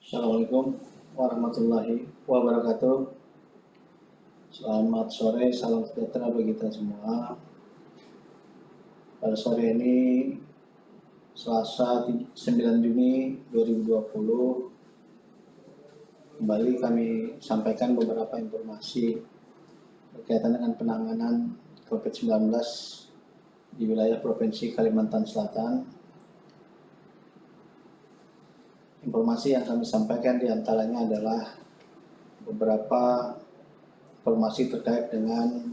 Assalamualaikum warahmatullahi wabarakatuh. Selamat sore, salam sejahtera bagi kita semua. Pada sore ini, Selasa 9 Juni 2020, kembali kami sampaikan beberapa informasi berkaitan dengan penanganan COVID-19 di wilayah Provinsi Kalimantan Selatan. Informasi yang kami sampaikan diantaranya adalah beberapa informasi terkait dengan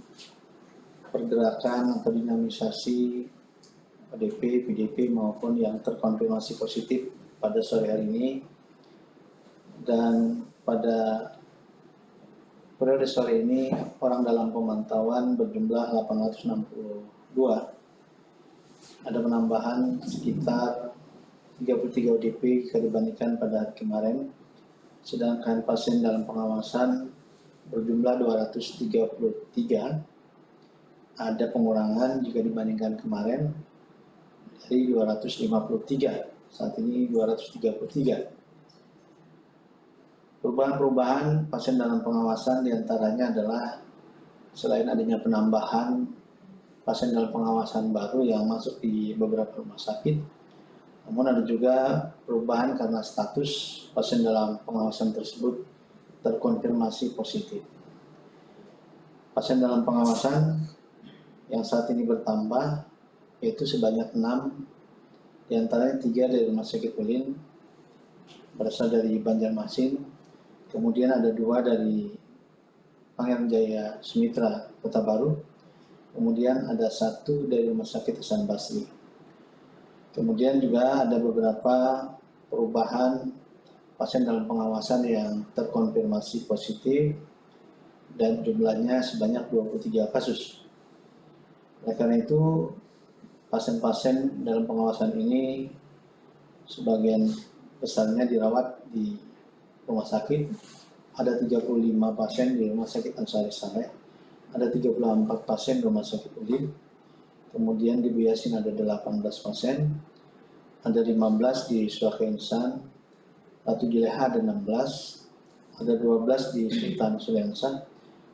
pergerakan atau dinamisasi ODP, PDP maupun yang terkonfirmasi positif pada sore hari ini. Dan pada periode sore ini orang dalam pemantauan berjumlah 862. Ada penambahan sekitar 33 ODP dibandingkan pada hari kemarin, sedangkan pasien dalam pengawasan berjumlah 233. Ada pengurangan jika dibandingkan kemarin dari 253, saat ini 233. Perubahan-perubahan pasien dalam pengawasan diantaranya adalah selain adanya penambahan pasien dalam pengawasan baru yang masuk di beberapa rumah sakit, namun ada juga perubahan karena status pasien dalam pengawasan tersebut terkonfirmasi positif. Pasien dalam pengawasan yang saat ini bertambah yaitu sebanyak 6, diantaranya 3 dari Rumah Sakit Ulin berasal dari Banjarmasin, kemudian ada 2 dari Pangeran Jaya Sumitra Kota Baru, kemudian ada 1 dari Rumah Sakit Hasan Basri. Kemudian juga ada beberapa perubahan pasien dalam pengawasan yang terkonfirmasi positif dan jumlahnya sebanyak 23 kasus. Oleh karena itu, pasien-pasien dalam pengawasan ini sebagian besarnya dirawat di rumah sakit. Ada 35 pasien di Rumah Sakit Ansari Saleh, ada 34 pasien di Rumah Sakit Ulin, kemudian di Buyasin ada 18 pasien, ada 15 di Suaka Insan, Ratu Juleha ada 16, ada 12 di Sultan Suliansa,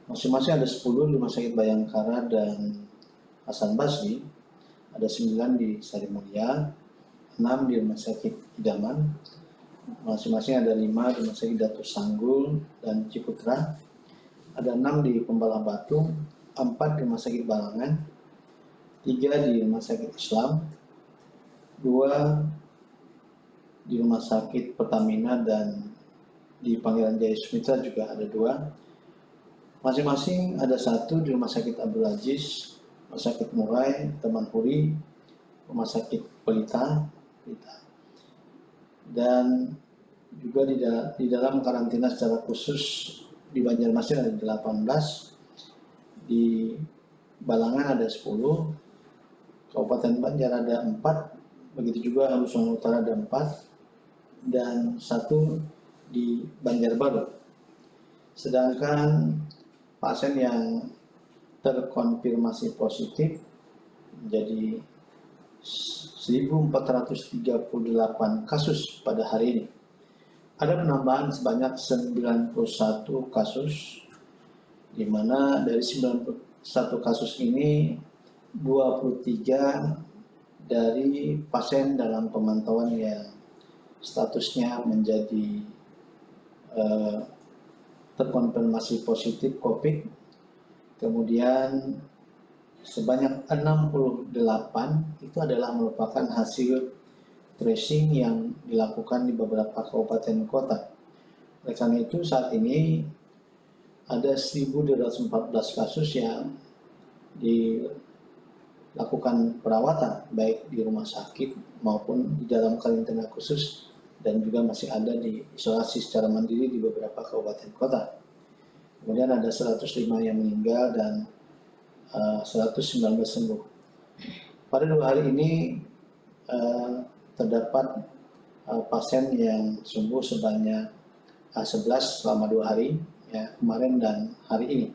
masing-masing ada 10 di Rumah Sakit Bayangkara dan Hasan Basri, ada 9 di Sarimulia, 6 di Rumah Sakit Idaman, masing-masing ada 5 di Rumah Sakit Datuk Sanggul dan Ciputra, ada 6 di Pembalang Batu, 4 di Rumah Sakit Balangan, 3 di Rumah Sakit Islam, 2 di Rumah Sakit Pertamina, dan di Pangeran Jaya Sumitra juga ada 2. Masing-masing ada 1 di Rumah Sakit Abdul Aziz, Rumah Sakit Murai, Taman Huri, Rumah Sakit Pelita, dan juga di dalam karantina secara khusus di Banjarmasin ada 18, di Balangan ada 10, Kabupaten Banjar ada 4, begitu juga Nusa Utara ada 4, dan 1 di Banjarbaru. Sedangkan pasien yang terkonfirmasi positif menjadi 1.438 kasus pada hari ini. Ada penambahan sebanyak 91 kasus, di mana dari 91 kasus ini 23 dari pasien dalam pemantauan yang statusnya menjadi terkonfirmasi positif COVID. Kemudian sebanyak 68 itu adalah merupakan hasil tracing yang dilakukan di beberapa kabupaten kota. Oleh karena itu saat ini ada 1.214 kasus yang dilakukan perawatan baik di rumah sakit maupun di dalam karantina khusus, dan juga masih ada di isolasi secara mandiri di beberapa kabupaten kota. Kemudian ada 105 yang meninggal dan 119 sembuh. Pada 2 hari ini terdapat pasien yang sembuh sebanyak 11 selama 2 hari, ya, kemarin dan hari ini.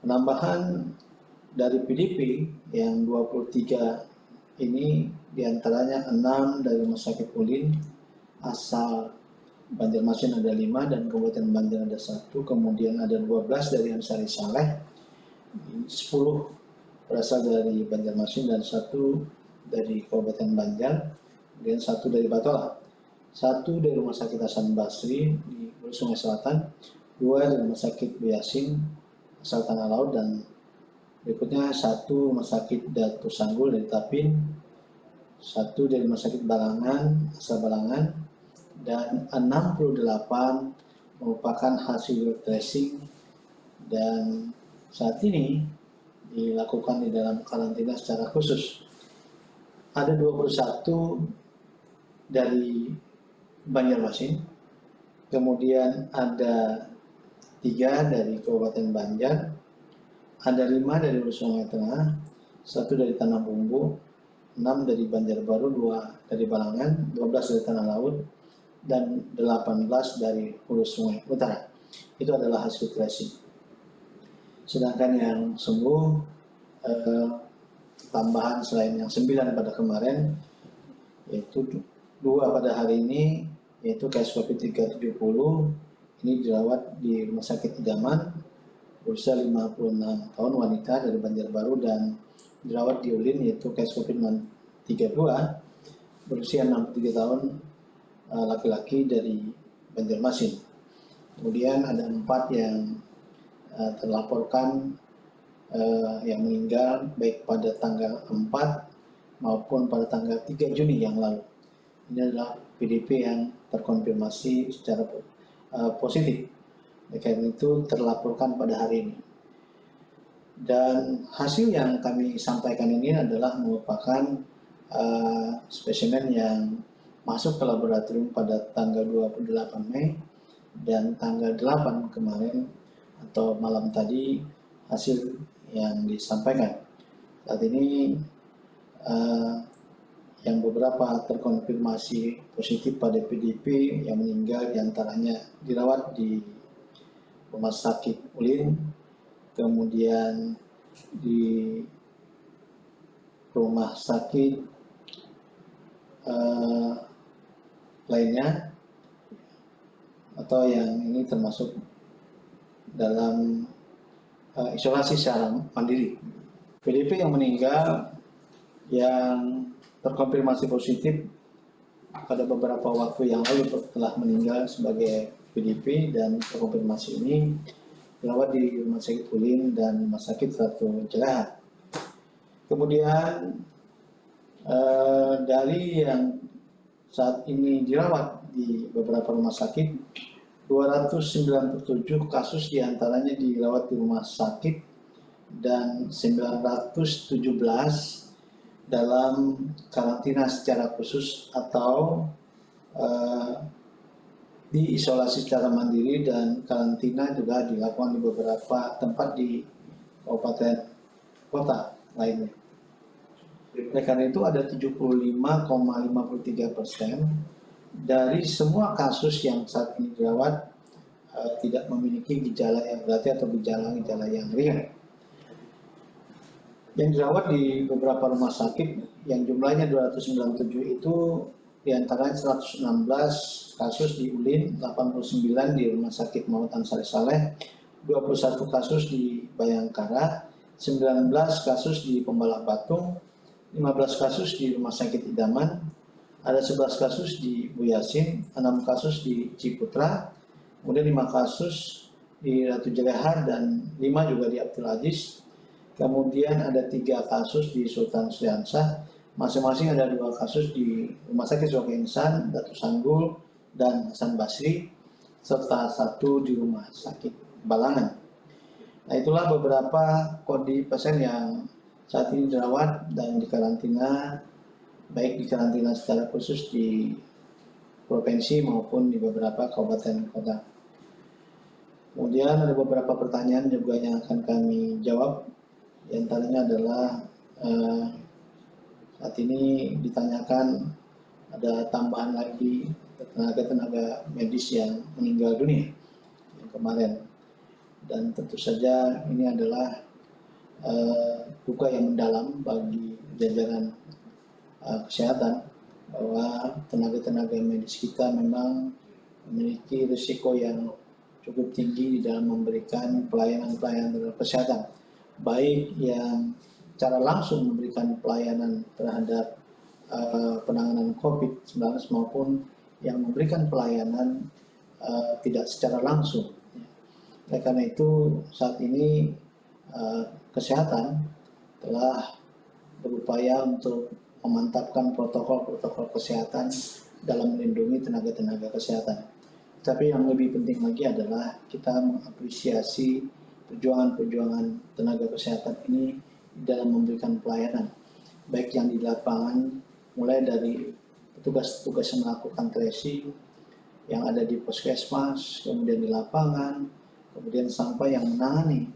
Penambahan dari PDP yang 23 ini diantaranya 6 dari Rumah Sakit Ulin, asal Banjarmasin ada 5 dan Kabupaten Banjar ada 1, kemudian ada 12 dari Ansari Saleh, 10 berasal dari Banjarmasin dan 1 dari Kabupaten Banjar, kemudian 1 dari Batola, 1 dari Rumah Sakit Hasan Basri di Hulu Sungai Selatan, 2 dari Rumah Sakit Bu Yasin asal Tanah Laut, dan berikutnya 1 Rumah Sakit Datu Sanggul dari Tapin, 1 dari Rumah Sakit Balangan asal Balangan, dan 68 merupakan hasil tracing dan saat ini dilakukan di dalam karantina secara khusus. Ada 21 dari Banjarmasin, kemudian ada 3 dari Kabupaten Banjar, ada 5 dari Hulu Sungai Tengah, 1 dari Tanah Bumbu, 6 dari Banjarbaru, 2 dari Balangan, 12 dari Tanah Laut, dan 18 dari Hulu Sungai Utara. Itu adalah hasil tracing. Sedangkan yang sembuh tambahan selain yang 9 pada kemarin, yaitu 2 pada hari ini, yaitu kasus COVID 370, ini dirawat di Rumah Sakit Idaman, berusia 56 tahun, wanita dari Banjarbaru, dan dirawat di Ulin, yaitu kasus COVID 32, berusia 63 tahun, laki-laki dari Banjarmasin. Kemudian ada 4 yang terlaporkan yang meninggal baik pada tanggal 4 maupun pada tanggal 3 Juni yang lalu. Ini adalah PDP yang terkonfirmasi secara positif. Karena itu terlaporkan pada hari ini. Dan hasil yang kami sampaikan ini adalah merupakan spesimen yang masuk ke laboratorium pada tanggal 28 Mei dan tanggal 8 kemarin atau malam tadi hasil yang disampaikan. Saat ini yang beberapa terkonfirmasi positif pada PDP yang meninggal diantaranya dirawat di Rumah Sakit Ulin, kemudian di rumah sakit lainnya, atau yang ini termasuk dalam isolasi secara mandiri. PDP yang meninggal yang terkonfirmasi positif pada beberapa waktu yang lalu telah meninggal sebagai PDP dan terkonfirmasi ini dirawat di Rumah Sakit Ulin dan Rumah Sakit Ratu Jerahat. Kemudian dari yang saat ini dirawat di beberapa rumah sakit, 297 kasus diantaranya dirawat di rumah sakit dan 917 dalam karantina secara khusus atau diisolasi secara mandiri, dan karantina juga dilakukan di beberapa tempat di kabupaten kota lainnya. Oleh karena itu ada 75,53% dari semua kasus yang saat ini dirawat tidak memiliki gejala yang berat atau gejala-gejala yang ringan. Yang dirawat di beberapa rumah sakit yang jumlahnya 297 itu diantaranya 116 kasus di Ulin, 89 di Rumah Sakit Muhammad Ansari Saleh, 21 kasus di Bayangkara, 19 kasus di Pembalak Batung, 15 kasus di Rumah Sakit Idaman, ada 11 kasus di Bu Yasin, 6 kasus di Ciputra, kemudian 5 kasus di Ratu Jerahat dan 5 juga di Abdul Aziz. Kemudian ada 3 kasus di Sultan Syahriansah, masing-masing ada 2 kasus di Rumah Sakit Soka Insan, Datu Sanggul, dan Hasan Basri, serta 1 di Rumah Sakit Balangan. Nah, itulah beberapa kondisi pasien yang saat ini dirawat dan dikarantina, baik dikarantina secara khusus di provinsi maupun di beberapa kabupaten kota. Kemudian ada beberapa pertanyaan juga yang akan kami jawab. Di antaranya adalah saat ini ditanyakan ada tambahan lagi tenaga medis yang meninggal dunia yang kemarin, dan tentu saja ini adalah duka yang mendalam bagi jajaran kesehatan, bahwa tenaga-tenaga medis kita memang memiliki risiko yang cukup tinggi di dalam memberikan pelayanan-pelayanan kesehatan, baik yang secara langsung memberikan pelayanan terhadap penanganan COVID-19 maupun yang memberikan pelayanan tidak secara langsung. Oleh karena itu saat ini kesehatan telah berupaya untuk memantapkan protokol-protokol kesehatan dalam melindungi tenaga-tenaga kesehatan. Tapi yang lebih penting lagi adalah kita mengapresiasi perjuangan-perjuangan tenaga kesehatan ini dalam memberikan pelayanan, baik yang di lapangan, mulai dari petugas-petugas yang melakukan tracing yang ada di puskesmas, kemudian di lapangan, kemudian sampai yang menangani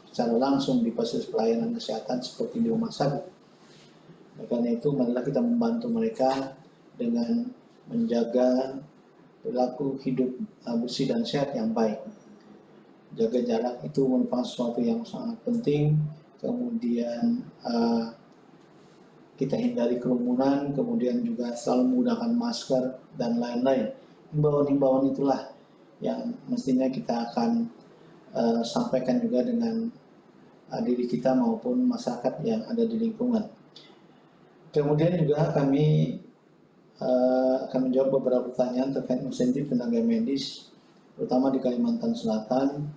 secara langsung di fasilitas pelayanan kesehatan seperti di rumah sakit. Karena itu marilah kita membantu mereka dengan menjaga perilaku hidup bersih dan sehat yang baik. Jaga jarak itu merupakan sesuatu yang sangat penting. Kemudian kita hindari kerumunan, kemudian juga selalu menggunakan masker dan lain-lain. Himbauan-himbauan itulah yang mestinya kita akan sampaikan juga dengan diri kita maupun masyarakat yang ada di lingkungan. Kemudian juga kami akan menjawab beberapa pertanyaan terkait insentif tenaga medis, terutama di Kalimantan Selatan.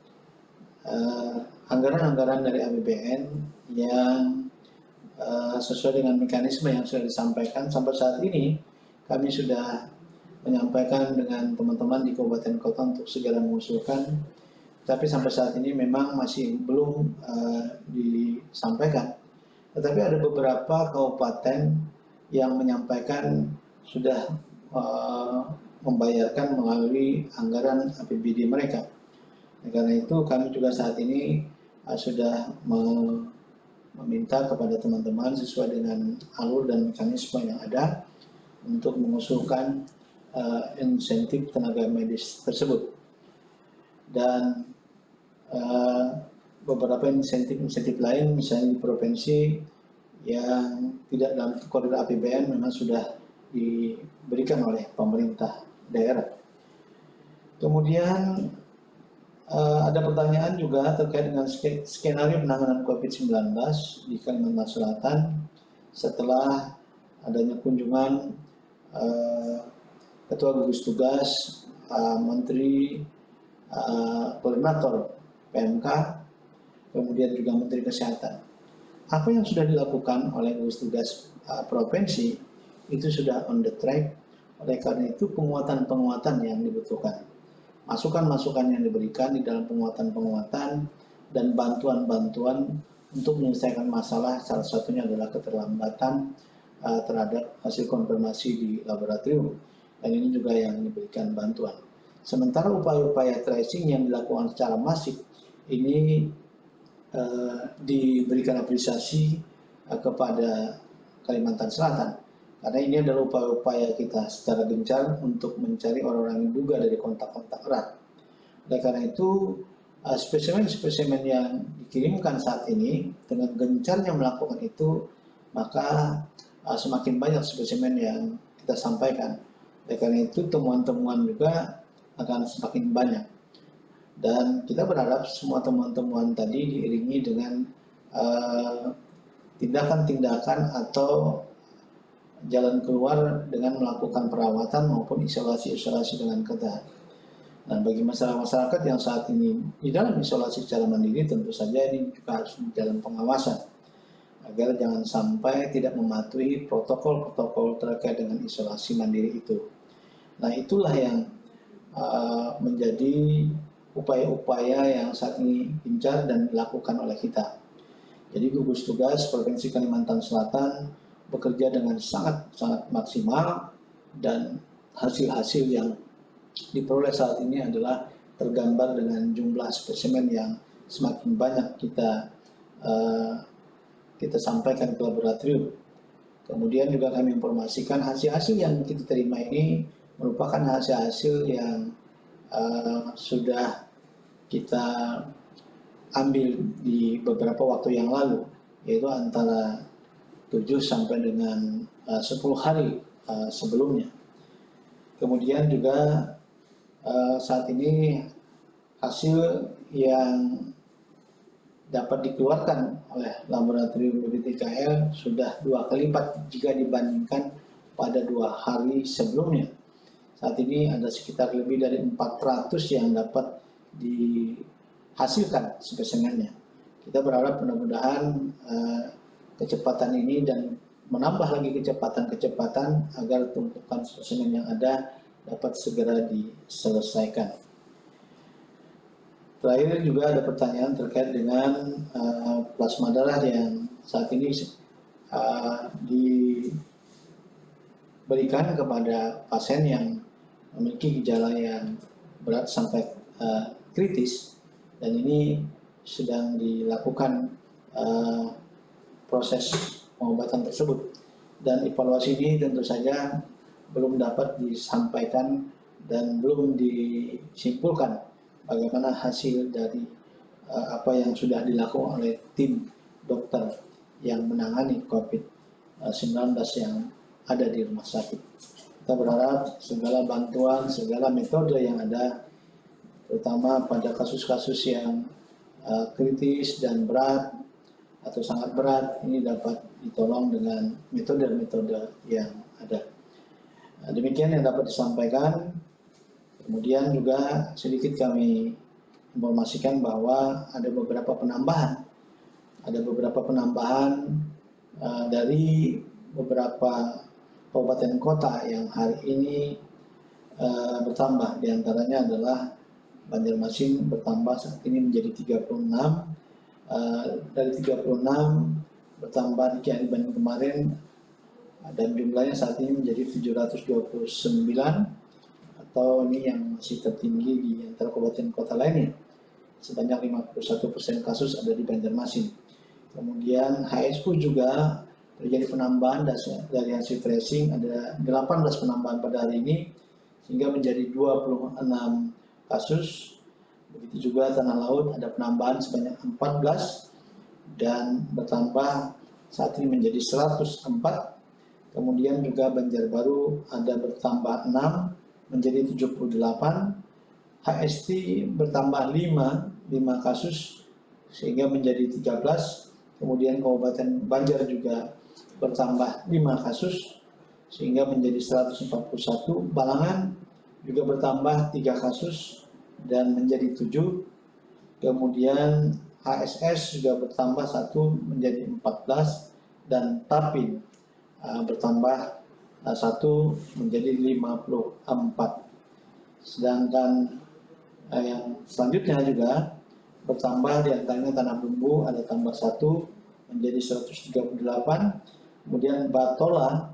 Anggaran-anggaran dari APBN yang sesuai dengan mekanisme yang sudah disampaikan sampai saat ini, kami sudah menyampaikan dengan teman-teman di kabupaten kota untuk segera mengusulkan, tapi sampai saat ini memang masih belum disampaikan. Tetapi ada beberapa kabupaten yang menyampaikan sudah membayarkan melalui anggaran APBD mereka. Karena itu kami juga saat ini sudah meminta kepada teman-teman sesuai dengan alur dan mekanisme yang ada untuk mengusulkan insentif tenaga medis tersebut. Dan beberapa insentif lain, misalnya di provinsi yang tidak dalam koridor APBN memang sudah diberikan oleh pemerintah daerah. Kemudian ada pertanyaan juga terkait dengan skenario penanganan COVID-19 di Kalimantan Selatan setelah adanya kunjungan Ketua Gugus Tugas, Menteri Koordinator PMK, kemudian juga Menteri Kesehatan. Apa yang sudah dilakukan oleh gugus tugas provinsi itu sudah on the track. Oleh karena itu penguatan-penguatan yang dibutuhkan, masukan-masukan yang diberikan di dalam penguatan-penguatan dan bantuan-bantuan untuk menyelesaikan masalah, salah satunya adalah keterlambatan terhadap hasil konfirmasi di laboratorium, dan ini juga yang diberikan bantuan. Sementara upaya-upaya tracing yang dilakukan secara masif ini diberikan apresiasi kepada Kalimantan Selatan, karena ini adalah upaya-upaya kita secara gencar untuk mencari orang-orang yang diduga dari kontak-kontak erat. Oleh karena itu, spesimen-spesimen yang dikirimkan saat ini dengan gencarnya melakukan itu, maka semakin banyak spesimen yang kita sampaikan. Oleh karena itu, temuan-temuan juga akan semakin banyak. Dan kita berharap semua temuan-temuan tadi diiringi dengan tindakan-tindakan atau jalan keluar dengan melakukan perawatan maupun isolasi-isolasi dengan ketat. Nah, bagi masyarakat yang saat ini di dalam isolasi secara mandiri, tentu saja ini juga harus di dalam pengawasan agar jangan sampai tidak mematuhi protokol-protokol terkait dengan isolasi mandiri itu. Nah, itulah yang menjadi upaya-upaya yang saat ini gencar dan dilakukan oleh kita. Jadi gugus tugas Provinsi Kalimantan Selatan bekerja dengan sangat maksimal, dan hasil-hasil yang diperoleh saat ini adalah tergambar dengan jumlah spesimen yang semakin banyak kita sampaikan ke laboratorium. Kemudian juga kami informasikan hasil-hasil yang kita terima ini merupakan hasil-hasil yang sudah kita ambil di beberapa waktu yang lalu, yaitu antara 7 sampai dengan 10 hari sebelumnya. Kemudian juga saat ini hasil yang dapat dikeluarkan oleh laboratorium BPTKL sudah 2 kali lipat jika dibandingkan pada 2 hari sebelumnya. Saat ini ada sekitar lebih dari 400 yang dapat dihasilkan spesimennya. Kita berharap mudah-mudahan kecepatan ini dan menambah lagi kecepatan agar tumpukan spesimen yang ada dapat segera diselesaikan. Terakhir juga ada pertanyaan terkait dengan plasma darah yang saat ini diberikan kepada pasien yang memiliki gejala yang berat sampai kritis, dan ini sedang dilakukan proses pengobatan tersebut, dan evaluasi ini tentu saja belum dapat disampaikan dan belum disimpulkan bagaimana hasil dari apa yang sudah dilakukan oleh tim dokter yang menangani COVID-19 yang ada di rumah sakit. Kita berharap segala bantuan, segala metode yang ada, terutama pada kasus-kasus yang kritis dan berat atau sangat berat, ini dapat ditolong dengan metode-metode yang ada. Demikian yang dapat disampaikan. Kemudian juga sedikit kami informasikan bahwa ada beberapa penambahan dari beberapa kabupaten kota yang hari ini bertambah. Di antaranya adalah Banjarmasin bertambah saat ini menjadi 36, dari 36 bertambah dibanding kemarin, dan jumlahnya saat ini menjadi 729, atau ini yang masih tertinggi di antara kabupaten kota lainnya. Sebanyak 51% kasus ada di Banjarmasin. Kemudian HSU juga terjadi penambahan dari hasil tracing, ada 18 penambahan pada hari ini sehingga menjadi 26 kasus. Begitu juga Tanah Laut ada penambahan sebanyak 14 dan bertambah saat ini menjadi 104. Kemudian juga Banjarbaru ada bertambah 6 menjadi 78, HST bertambah 5 kasus sehingga menjadi 13, kemudian Kabupaten Banjar juga bertambah 5 kasus sehingga menjadi 141, Balangan juga bertambah 3 kasus dan menjadi 7, kemudian HSS juga bertambah 1 menjadi 14, dan Tapin bertambah 1 menjadi 54. Sedangkan yang selanjutnya juga bertambah, diantaranya Tanah Bumbu ada tambah 1 menjadi 138, kemudian Batola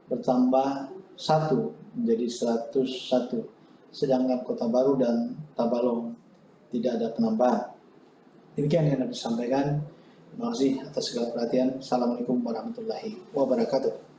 bertambah 1 menjadi 101, sedangkan Kota Baru dan Tabalong tidak ada penambahan. Demikian yang dapat disampaikan. Terima kasih atas segala perhatian. Assalamualaikum warahmatullahi wabarakatuh.